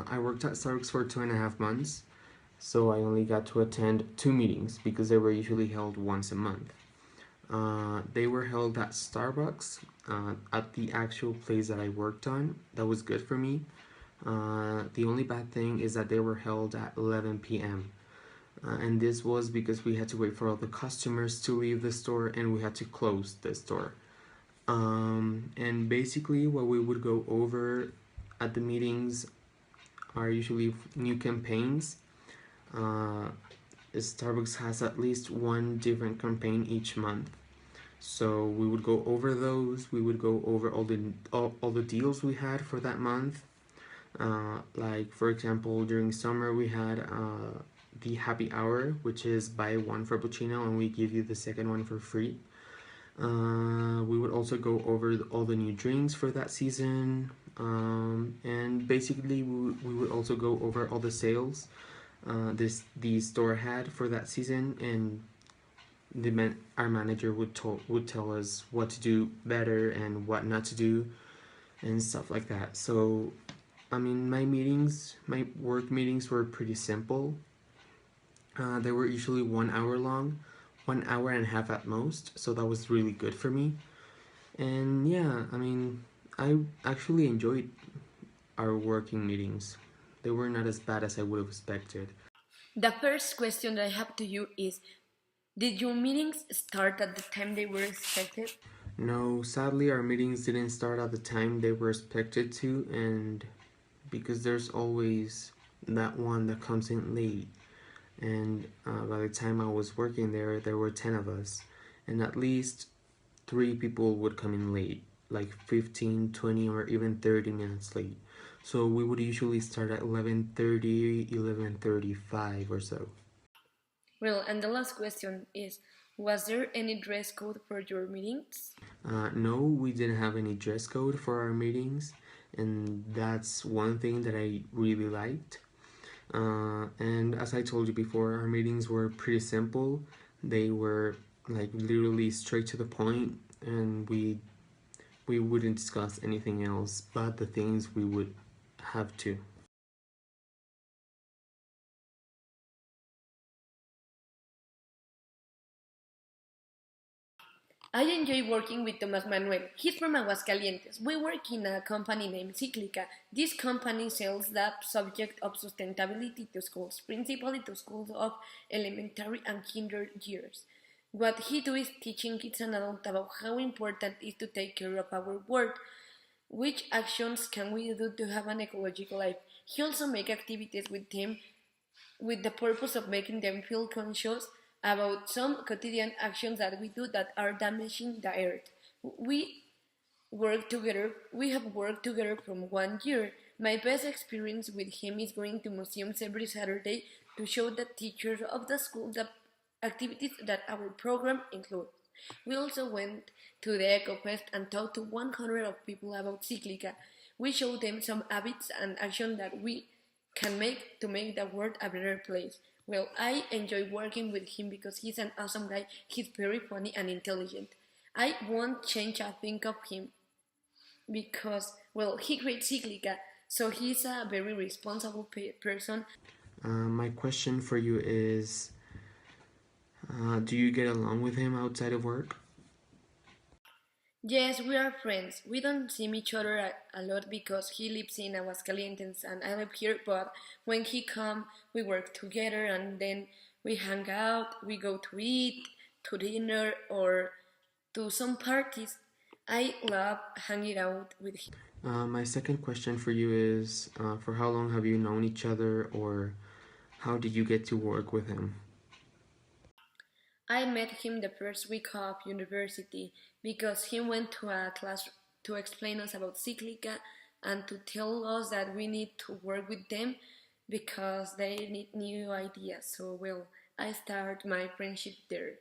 I worked at Starbucks for 2.5 months, so I only got to attend 2 meetings because they were usually held once a month. They were held at Starbucks, at the actual place that I worked on. That was good for me. The only bad thing is that they were held at 11 p.m. And this was because we had to wait for all the customers to leave the store and we had to close the store. And basically, what we would go over at the meetings are usually new campaigns. Uh, Starbucks has at least one different campaign each month. So we would go over those. We would go over all the deals we had for that month. Like for example, during summer we had the happy hour, which is buy one frappuccino and we give you the second one for free. We would also go over all the new drinks for that season, and basically we would also go over all the sales the store had for that season, and our manager would tell us what to do better and what not to do and stuff like that. So I mean, my work meetings were pretty simple. They were usually 1 hour long, 1 hour and a half at most, so that was really good for me. And yeah, I mean, I actually enjoyed our working meetings. They were not as bad as I would have expected. The first question that I have to you is, did your meetings start at the time they were expected? No, sadly, our meetings didn't start at the time they were expected to, and because there's always that one that comes in late. And by the time I was working there were 10 of us, and at least 3 people would come in late, like 15, 20, or even 30 minutes late. So we would usually start at 11:30, 11:35 or so. Well, and the last question is, was there any dress code for your meetings? No, we didn't have any dress code for our meetings, and that's one thing that I really liked. And as I told you before, our meetings were pretty simple. They were like literally straight to the point, and we wouldn't discuss anything else but the things we would have to. I enjoy working with Tomas Manuel. He's from Aguascalientes. We work in a company named Cíclica. This company sells the subject of sustainability to schools, principally to schools of elementary and kinder years. What he does is teaching kids and adults about how important it is to take care of our world. Which actions can we do to have an ecological life? He also makes activities with them with the purpose of making them feel conscious about some quotidian actions that we do that are damaging the earth. We we have worked together from 1 year. My best experience with him is going to museums every Saturday to show the teachers of the school the activities that our program includes. We also went to the Eco Fest and talked to 100 of people about Cíclica. We showed them some habits and actions that we can make to make the world a better place. Well, I enjoy working with him because he's an awesome guy. He's very funny and intelligent. I won't change a thing of him because, well, he creates Cíclica, so he's a very responsible person. My question for you is, do you get along with him outside of work? Yes, we are friends. We don't see each other a lot because he lives in Aguascalientes and I live here, but when he comes, we work together and then we hang out, we go to eat, to dinner, or to some parties. I love hanging out with him. My second question for you is, for how long have you known each other, or how did you get to work with him? I met him the first week of university because he went to a class to explain us about Cíclica and to tell us that we need to work with them because they need new ideas. So, well, I start my friendship there.